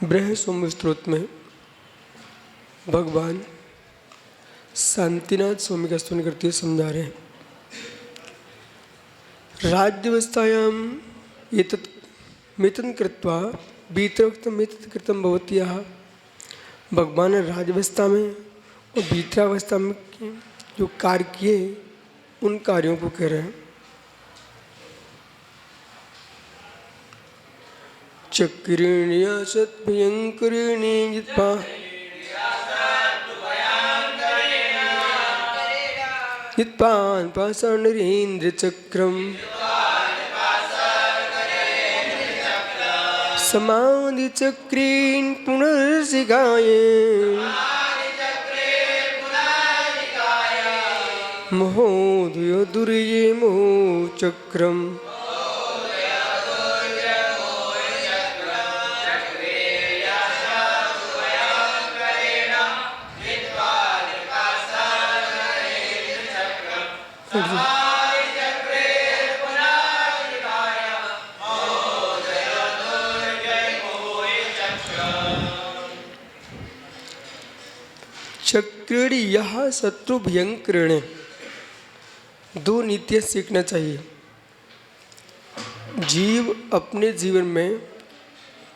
बृहस्पति स्तोत्र में भगवान शांतिनाथ स्वामी का स्तुति करते हुए समझा रहे हैं। राज्यवस्थायां एतत् मिथुन कृत्वा बीतरोक्तम एतत् कृतम भवत्याः। भगवान ने राजवस्था में और बीतरावस्था में जो कार्य किए उन कार्यों को कह रहे हैं। चक्रिण्या सत्भयंकरिणी जित्वा जित्वान् पाषाणनरेन्द्र चक्रम समाधि चक्रेण पुनर्सिगाये महोदय दुर्ये मोह चक्रम चक्रेण यह शत्रु भयंकरण। दो नीतियाँ सीखना चाहिए। जीव अपने जीवन में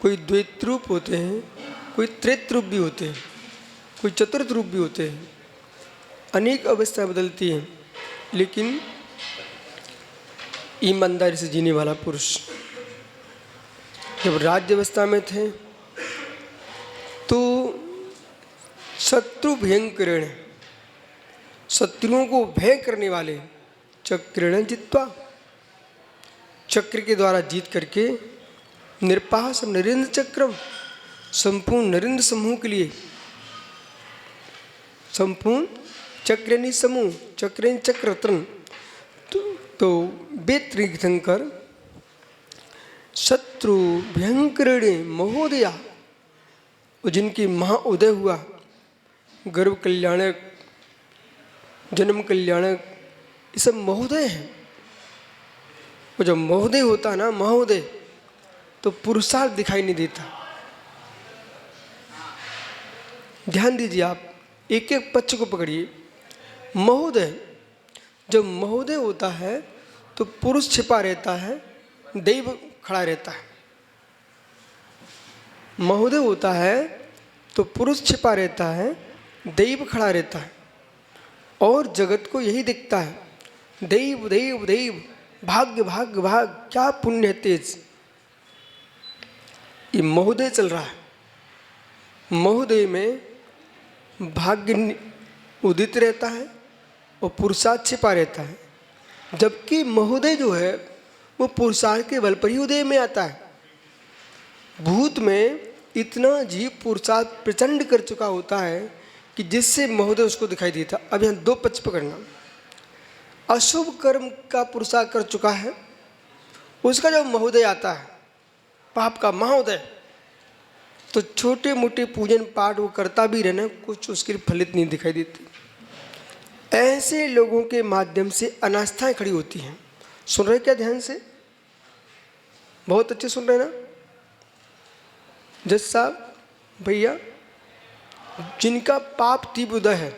कोई द्वैत रूप होते हैं, कोई त्रित रूप भी होते हैं, कोई चतुर्थ रूप भी होते हैं। अनेक अवस्था बदलती हैं, लेकिन ईमानदारी से जीने वाला पुरुष जब राज्य अवस्था में थे तो शत्रु भयंकरण, शत्रुओं को भय करने वाले चक्रण जित्वा, चक्र के द्वारा जीत करके निरपास नरेंद्र चक्रम, संपूर्ण नरेंद्र समूह के लिए, संपूर्ण चक्रनी समूह, चक्रनी चक्ररत्न तो बेत्रंकर शत्रु भयंकरण महोदया, जिनकी महाउदय हुआ, गर्व कल्याणक, जन्म कल्याणक, ये सब महोदय हैं। वो जब महोदय होता है ना, महोदय, तो पुरुषार्थ दिखाई नहीं देता। ध्यान दीजिए, आप एक एक पक्ष को पकड़िए। महोदय, जब महोदय होता है तो पुरुष छिपा रहता है, दैव खड़ा रहता है। महोदय होता है तो पुरुष छिपा रहता है, दैव खड़ा रहता है, और जगत को यही दिखता है, दैव दैव दैव, भाग्य भाग्य भाग, क्या पुण्य है तेज। ये महोदय चल रहा है। महोदय में भाग्य उदित रहता है और पुरुषार्थ छिपा रहता है, जबकि महोदय जो है वो पुरुषार्थ के बल पर ही उदय में आता है। भूत में इतना जीव पुरुषार्थ प्रचंड कर चुका होता है कि जिससे महोदय उसको दिखाई देता। अब यहाँ दो पक्ष पकड़ना। अशुभ कर्म का पुरुषार्थ कर चुका है, उसका जब महोदय आता है, पाप का महोदय, तो छोटे मोटे पूजन पाठ वो करता भी रहना, कुछ उसके फलित नहीं दिखाई देती। ऐसे लोगों के माध्यम से अनास्थाएं खड़ी होती हैं। सुन रहे क्या ध्यान से? बहुत अच्छे सुन रहे ना जज साहब, भैया? जिनका पाप तीव्र उदय है,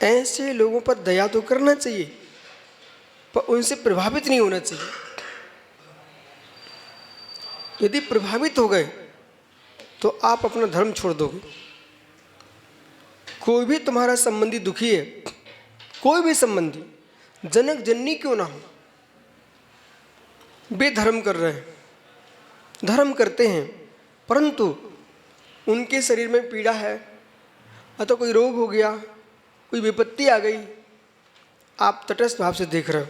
ऐसे लोगों पर दया तो करना चाहिए, पर उनसे प्रभावित नहीं होना चाहिए। यदि प्रभावित हो गए तो आप अपना धर्म छोड़ दोगे। कोई भी तुम्हारा संबंधी दुखी है, कोई भी संबंधी, जनक जननी क्यों ना हो, बेधर्म कर रहे हैं, धर्म करते हैं, परंतु उनके शरीर में पीड़ा है, अथवा कोई रोग हो गया, कोई विपत्ति आ गई, आप तटस्थ भाव से देख रहे हो,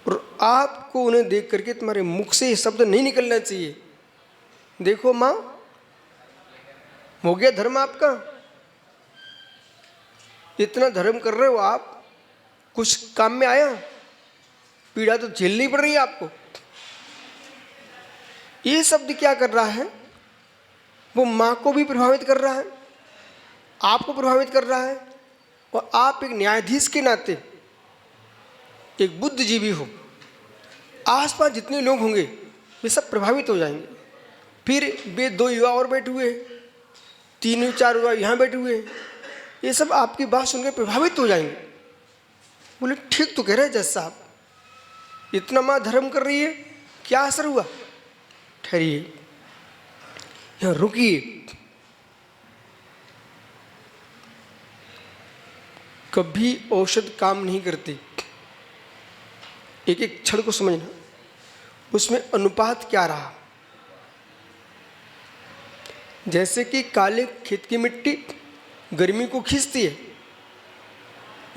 और आपको उन्हें देख करके तुम्हारे मुख से ये शब्द नहीं निकलना चाहिए, देखो माँ, हो गया धर्म आपका, इतना धर्म कर रहे हो आप, कुछ काम में आया, पीड़ा तो झेलनी पड़ रही है आपको। ये शब्द क्या कर रहा है? वो माँ को भी प्रभावित कर रहा है, आपको प्रभावित कर रहा है, और आप एक न्यायाधीश के नाते एक बुद्धिजीवी हो, आसपास जितने लोग होंगे वे सब प्रभावित हो जाएंगे। फिर वे 2 युवा और बैठे हुए, 3-4 युवा यहाँ बैठे हुए, ये सब आपकी बात सुनकर प्रभावित हो जाएंगे। बोले ठीक तो कह रहे हैं जज साहब, इतना माँ धर्म कर रही है, क्या असर हुआ? ठहरिए, यहाँ रुकिए। कभी औषध काम नहीं करती, एक एक क्षण को समझना, उसमें अनुपात क्या रहा। जैसे कि काले खेत की मिट्टी गर्मी को खींचती है,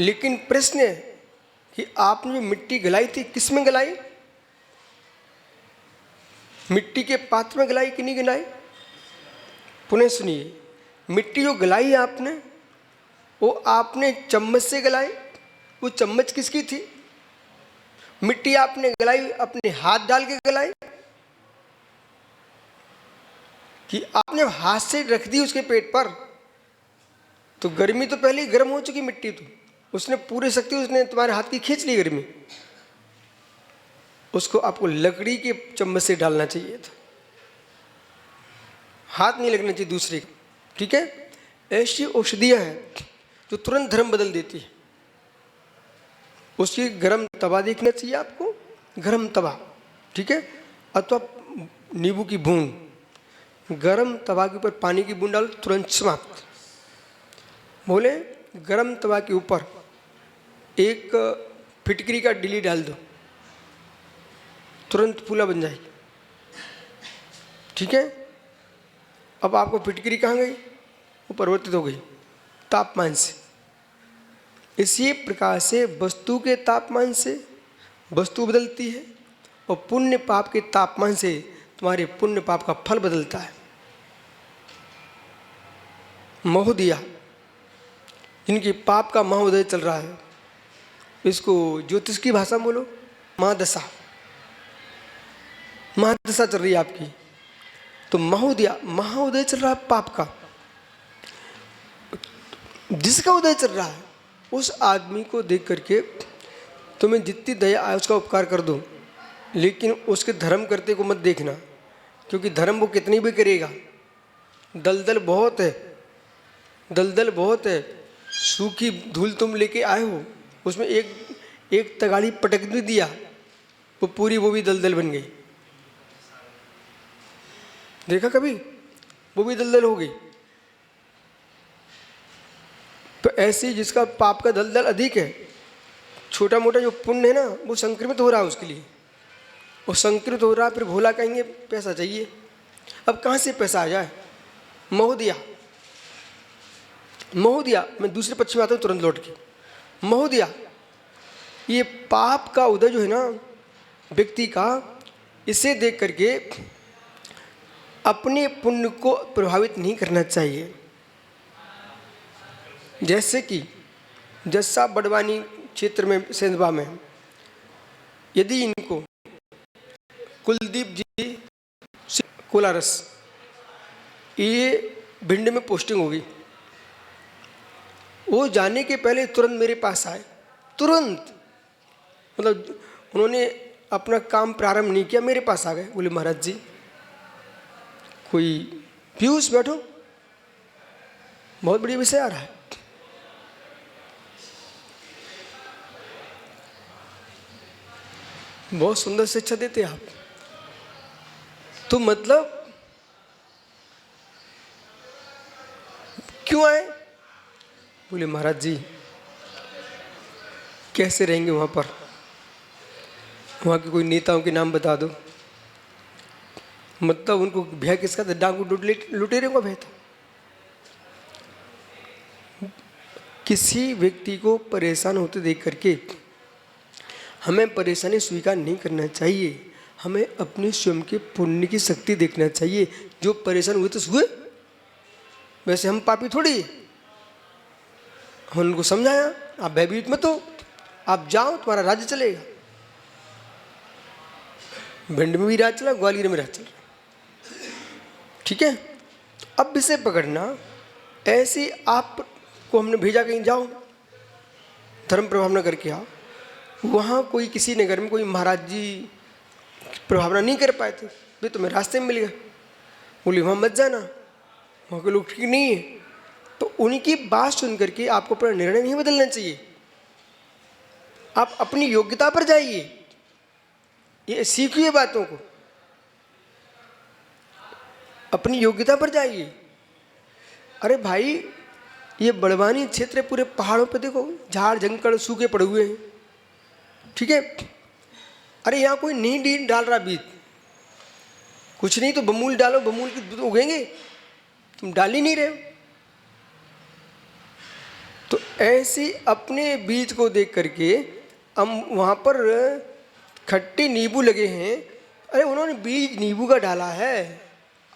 लेकिन प्रश्न है कि आपने जो मिट्टी गलाई थी किस में गलाई? मिट्टी के पात्र में गलाई कि नहीं गलाई? पुनः सुनिए, मिट्टी जो गलाई आपने, वो आपने चम्मच से गलाई। वो चम्मच किसकी थी? मिट्टी आपने गलाई अपने हाथ डाल के गलाई कि आपने हाथ से रख दी उसके पेट पर? तो गर्मी तो पहले ही गर्म हो चुकी मिट्टी, तो उसने पूरी शक्ति उसने तुम्हारे हाथ की खींच ली गर्मी। उसको आपको लकड़ी के चम्मच से डालना चाहिए था, हाथ नहीं लगना चाहिए दूसरे का। ठीक है, ऐसी औषधियां हैं जो तुरंत धर्म बदल देती है। उसकी गरम तवा देखना चाहिए आपको, गरम तवा, ठीक है, अथवा नींबू की बूंद, गरम तवा के ऊपर पानी की बूंद डालो, तुरंत समाप्त। बोले गरम तवा के ऊपर एक फिटकरी का डिली डाल दो, तुरंत फूला बन जाएगी। ठीक है, अब आपको फिटकरी कहाँ गई? वो परिवर्तित हो गई तापमान से। इसी प्रकार से वस्तु के तापमान से वस्तु बदलती है, और पुण्य पाप के तापमान से तुम्हारे पुण्य पाप का फल बदलता है। महोदया, जिनकी पाप का महोदय चल रहा है, इसको ज्योतिष की भाषा में बोलो महादशा, महादशा चल रही है आपकी। तो महोदया, महाउदय चल रहा है पाप का। जिसका उदय चल रहा है उस आदमी को देख करके तुम्हें जितनी दया आए उसका उपकार कर दो, लेकिन उसके धर्म करते को मत देखना, क्योंकि धर्म वो कितनी भी करेगा, दलदल बहुत है, दलदल बहुत है। सूखी धूल तुम लेके आए हो, उसमें एक तगाड़ी पटक भी दिया, वो पूरी वो भी दलदल बन गई। देखा कभी? वो भी दलदल हो गई। तो ऐसे जिसका पाप का दलदल अधिक है, छोटा मोटा जो पुण्य है ना, वो संक्रमित हो रहा है उसके लिए, वो संक्रमित हो रहा है। फिर भोला कहेंगे पैसा चाहिए। अब कहाँ से पैसा आ जाए? महोदया, महोदया, मैं दूसरे पक्ष में आता हूँ तुरंत लौट के। महोदया, ये पाप का उदय जो है ना व्यक्ति का, इसे देख करके अपने पुण्य को प्रभावित नहीं करना चाहिए। जैसे कि जस्सा बड़वानी क्षेत्र में सेंधवा में, यदि इनको कुलदीप जी कोलारस, ये भिंड में पोस्टिंग होगी, वो जाने के पहले तुरंत मेरे पास आए, तुरंत, मतलब उन्होंने अपना काम प्रारंभ नहीं किया, मेरे पास आ गए। बोले महाराज जी, कोई पीयूष बैठो, बहुत बढ़िया विषय आ रहा है। बहुत सुंदर शिक्षा देते आप, तो मतलब क्यों आए? बोले महाराज जी, कैसे रहेंगे वहाँ पर, वहाँ के कोई नेताओं के नाम बता दो। मतलब उनको भय किसका था? डाकू लुटेरे को भय था। किसी व्यक्ति को परेशान होते देख करके हमें परेशानी स्वीकार नहीं करना चाहिए, हमें अपने स्वयं के पुण्य की शक्ति देखना चाहिए। जो परेशान हुए तो हुए, वैसे हम पापी थोड़ी। हम उनको समझाया, आप भयभीत मत हो, आप जाओ, तुम्हारा राज्य चलेगा। भिंड में भी राज चला, ग्वालियर में राज चला, ठीक है। अब इसे पकड़ना, ऐसे आपको हमने भेजा कहीं जाओ, धर्म प्रभावना करके आओ। वहाँ कोई किसी नगर में कोई महाराज जी प्रभावना नहीं कर पाए थे, वे तुम्हें रास्ते में मिल गए। बोले वहाँ मत जाना, वहाँ के लोग ठीक नहीं है। तो उनकी बात सुन करके आपको अपना निर्णय नहीं बदलना चाहिए, आप अपनी योग्यता पर जाइए, ये सीखिए बातों को, अपनी योग्यता पर जाइए। अरे भाई ये बड़वानी क्षेत्र पूरे पहाड़ों पे देखो झाड़ जंगल सूखे पड़े हुए हैं, ठीक है। अरे यहाँ कोई नहीं डाल रहा बीज, कुछ नहीं तो बमूल डालो, बमूल की उगेंगे, तुम डाल ही नहीं रहे हो। तो ऐसे अपने बीज को देख करके हम वहाँ पर खट्टे नींबू लगे हैं, अरे उन्होंने बीज नींबू का डाला है,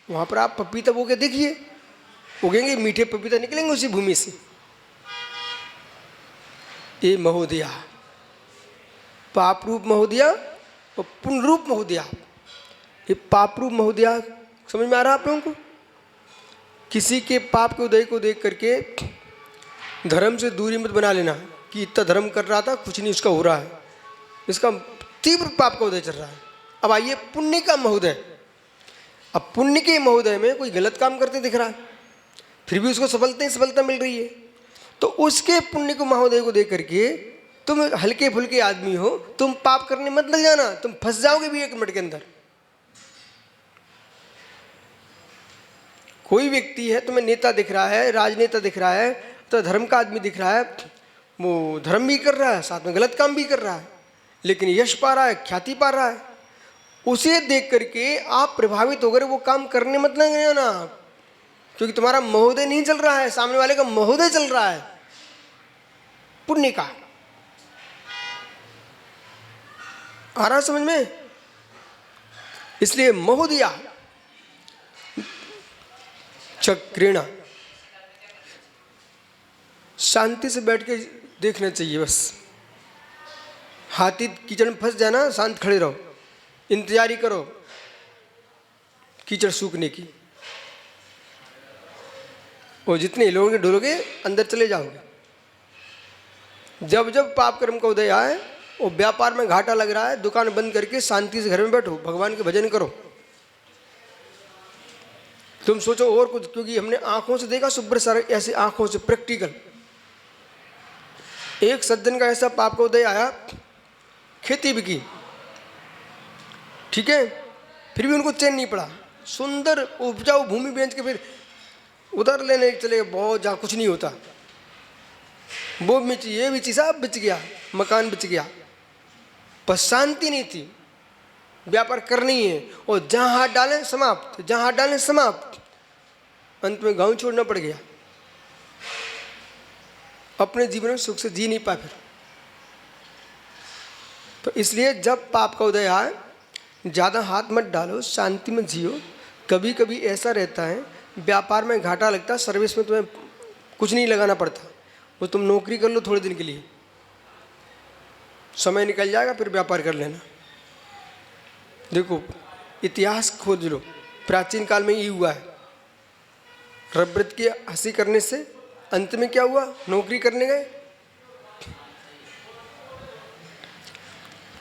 वहाँ पर आप पपीता बो के देखिए, उगेंगे, मीठे पपीता निकलेंगे उसी भूमि से। ये महोदया, पाप रूप महोदया और पुण्य रूप महोदया। ये पाप रूप महोदया समझ में आ रहा है आप लोगों को? किसी के पाप के उदय को देख करके धर्म से दूरी मत बना लेना कि इतना धर्म कर रहा था, कुछ नहीं उसका हो रहा है, इसका तीव्र पाप का उदय चल रहा है। अब आइए पुण्य का महोदय। अब पुण्य के महोदय में कोई गलत काम करते दिख रहा है, फिर भी उसको सफलता ही सफलता मिल रही है, तो उसके पुण्य को महोदय को देख करके तुम हल्के फुल्के आदमी हो, तुम पाप करने मत लग जाना, तुम फंस जाओगे भी 1 मिनट के अंदर। कोई व्यक्ति है तुम्हें नेता दिख रहा है, राजनेता दिख रहा है, तो धर्म का आदमी दिख रहा है, वो धर्म भी कर रहा है, साथ में गलत काम भी कर रहा है, लेकिन यश पा रहा है, ख्याति पा रहा है, उसे देख करके आप प्रभावित होकर वो काम करने मत लग जाना, क्योंकि तुम्हारा महोदय नहीं चल रहा है, सामने वाले का महोदय चल रहा है पुण्य का। आ रहा समझ में? इसलिए महोदया चक्रेण, शांति से बैठ के देखना चाहिए बस। हाथी कीचड़ में फंस जाना, शांत खड़े रहो, इंतजारी करो कीचड़ सूखने की, और जितने हिलोगे डोलोगे अंदर चले जाओगे। जब जब पाप कर्म का उदय आए और व्यापार में घाटा लग रहा है, दुकान बंद करके शांति से घर में बैठो, भगवान के भजन करो। तुम सोचो और कुछ, क्योंकि हमने आंखों से देखा सुब्र सर, ऐसे आंखों से प्रैक्टिकल। एक सज्जन का ऐसा पाप का उदय आया, खेती भी की, ठीक है, फिर भी उनको चैन नहीं पड़ा, सुंदर उपजाऊ भूमि बेच के फिर उधर लेने चले गए, बहुत जहाँ कुछ नहीं होता, वो बिची ये बिची सब बिच गया, मकान बिच गया, पर शांति नहीं थी, व्यापार करनी है, और जहाँ हाथ डालें समाप्त, जहाँ हाथ डालें समाप्त, अंत में गांव छोड़ना पड़ गया, अपने जीवन में सुख से जी नहीं पाए फिर। तो इसलिए जब पाप का उदय आए ज़्यादा हाथ मत डालो, शांति में जियो। कभी कभी ऐसा रहता है व्यापार में घाटा लगता है, सर्विस में तुम्हें कुछ नहीं लगाना पड़ता, वो तुम नौकरी कर लो थोड़े दिन के लिए, समय निकल जाएगा, फिर व्यापार कर लेना। देखो इतिहास खोज लो, प्राचीन काल में ये हुआ है, रबरत की हंसी करने से अंत में क्या हुआ, नौकरी करने गए।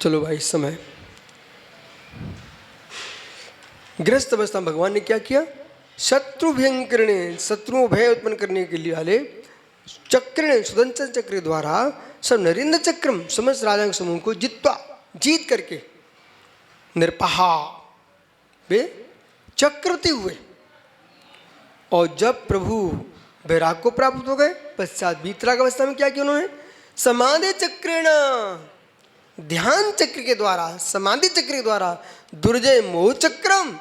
चलो भाई समय, गृहस्थ अवस्था में भगवान ने क्या किया, शत्रु भयंकरणे, शत्रुओं भय उत्पन्न करने के लिए वाले चक्र, सुदर्शन चक्र द्वारा सब नरेंद्र चक्रम, समस्त राजा समूह को जित्वा, जीत करके निर्पहा वे चक्रते हुए, और जब प्रभु वैराग को प्राप्त हो गए पश्चात वीतराग अवस्था में क्या किया उन्होंने, समाधि चक्रेण, ध्यान चक्र के द्वारा, समाधि चक्र के द्वारा दुर्जय मोह चक्रम,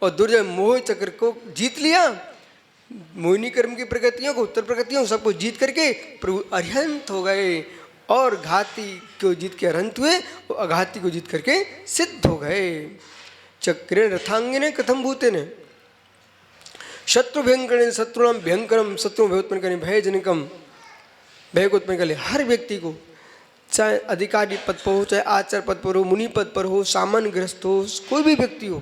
और दुर्जय मोह चक्र को जीत लिया, मोहिनी कर्म की प्रकृतियों को, उत्तर प्रकृतियों सबको जीत करके प्रभु अरिहंत हो गए, और घाती को जीत के अरहंत हुए, और अघाती को जीत करके सिद्ध हो गए। चक्रे रथांगिने कथम भूते ने शत्रु भयंकर, शत्रुणाम भयंकरम, शत्रु भय उत्पन्न करें, भयजनकम, भय को उत्पन्न करे। हर व्यक्ति को, चाहे अधिकारी पद पर हो, चाहे आचार्य पद पर हो, मुनि पद पर हो, सामान्य ग्रस्त हो, कोई भी व्यक्ति हो,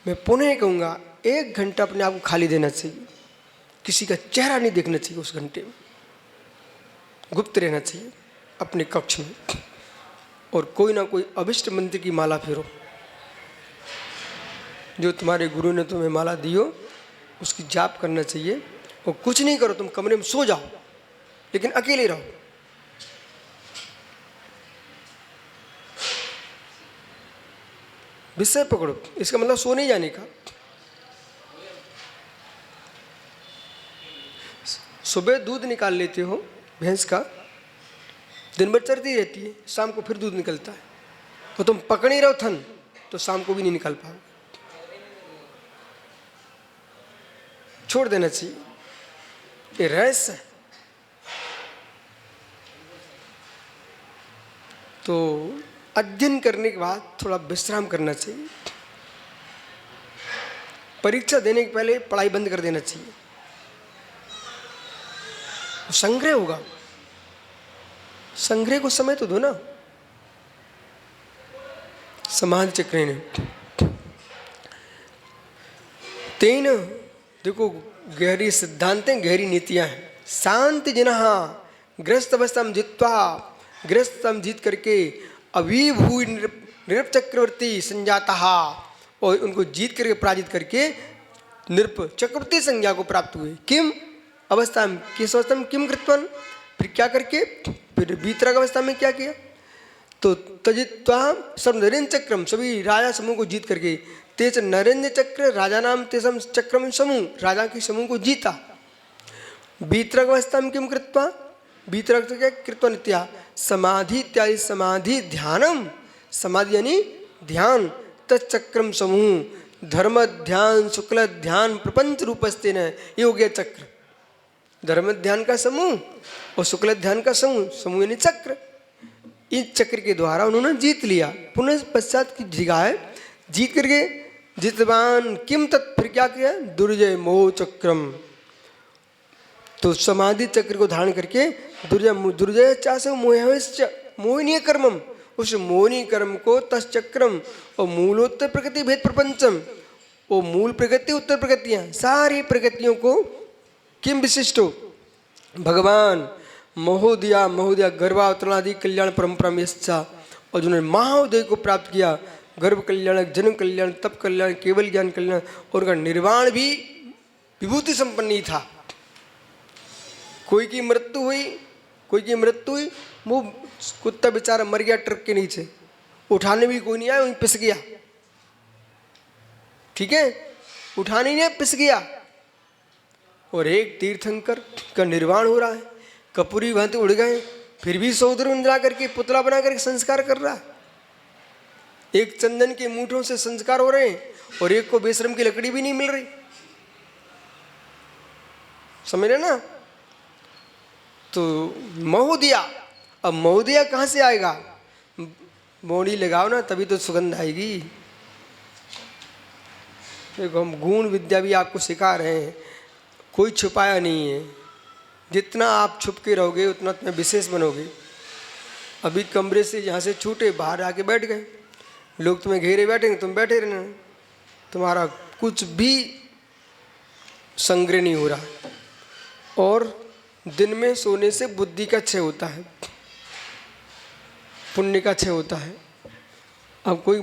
मैं पुनः कहूँगा 1 घंटा अपने आप को खाली देना चाहिए, किसी का चेहरा नहीं देखना चाहिए उस घंटे में, गुप्त रहना चाहिए अपने कक्ष में, और कोई ना कोई अभिष्ट मंत्र की माला फेरो, जो तुम्हारे गुरु ने तुम्हें माला दी हो उसकी जाप करना चाहिए। और कुछ नहीं करो, तुम कमरे में सो जाओ, लेकिन अकेले रहो। विषय पकड़ो, इसका मतलब सो नहीं जाने का। सुबह दूध निकाल लेते हो भैंस का, दिन भर चरती रहती है, शाम को फिर दूध निकलता है, तो तुम पकड़े रहो थन, तो शाम को भी नहीं निकाल पाओगे, छोड़ देना चाहिए। ये रहस्य है। तो अध्ययन करने के बाद थोड़ा विश्राम करना चाहिए। परीक्षा देने के पहले पढ़ाई बंद कर देना चाहिए, संग्रह होगा। संग्रह को समय तो दो ना। समाधि चक्र ने तेन, देखो गहरी सिद्धांत हैं, गहरी नीतियां हैं। शांति जिनः गृहस्थ अवस्था में जित्वा, गृहस्थ में जीत करके अभिभू नृप चक्रवर्ती संजाता, और उनको जीत करके पराजित करके नृप चक्रवर्ती संज्ञा को प्राप्त हुए। किम अवस्था में, किस अवस्था में, किम कृत्वन, फिर क्या करके, फिर वीतराग अवस्था में क्या किया, तो तजित्वा सब नरेंद्र चक्रम, सभी राजा समूह को जीत करके, तेज नरेंद्र चक्र राजा नाम तेसम चक्रम समूह, राजा के समूह को जीता। वीतराग अवस्था में किम कृत्वा, वीतराग क्या कृत्वा नित्या समाधि इत्यादि, समाधि ध्यानम, समाधि यानी ध्यान, तत्चक्रम समूह, धर्म ध्यान शुक्ल ध्यान प्रपंच रूपस्ते न, ये हो गया चक्र। धर्म ध्यान का समूह और शुक्ल ध्यान का समूह, समूह यानी चक्र। इस चक्र के द्वारा उन्होंने जीत लिया। पुनः पश्चात की जिगाए जीत करके जितवान किम तत्, फिर क्या किया, दुर्जय मोह चक्रम, तो समाधि चक्र को धारण करके दुर्जय चासे मोहिनी कर्मम, उस मोहिनी कर्म को तस्चक्रम, और मूलोत्तर प्रकृति भेद प्रपंचम, वो मूल प्रकृति उत्तर प्रकृतियां, सारी प्रकृतियों को किम विशिष्टो भगवान महोदया, महोदया गर्भावतरणादि कल्याण परंपरा में इच्छा, और जिन्होंने महाउदय को प्राप्त किया, गर्भ कल्याण, जन्म कल्याण, तप कल्याण, केवल ज्ञान कल्याण, और उनका निर्वाण भी विभूति संपन्न ही था। कोई की मृत्यु हुई, वो कुत्ता बेचारा मर गया ट्रक के नीचे, उठाने भी कोई नहीं आया, वहीं पिस गया, ठीक है, उठाने नहीं आया, पिस गया। और एक तीर्थंकर का निर्वाण हो रहा है, कपूरी भांति उड़ गए, फिर भी सौदर इंदिरा करके पुतला बना करके संस्कार कर रहा है। एक चंदन के मूठों से संस्कार हो रहे हैं, और एक को बेशरम की लकड़ी भी नहीं मिल रही, समझ रहे ना। तो महोदया, अब महोदया कहाँ से आएगा, मोड़ी लगाओ ना तभी तो सुगंध आएगी। देखो हम गुण विद्या भी आपको सिखा रहे हैं, कोई छुपाया नहीं है। जितना आप छुप के रहोगे उतना तुम्हें विशेष बनोगे। अभी कमरे से यहाँ से छूटे, बाहर आके बैठ गए, लोग तुम्हें घेरे बैठेंगे, तुम बैठे रहना, तुम्हारा कुछ भी संग्रह नहीं हो रहा। और दिन में सोने से बुद्धि का क्षय होता है, पुण्य का क्षय होता है। अब कोई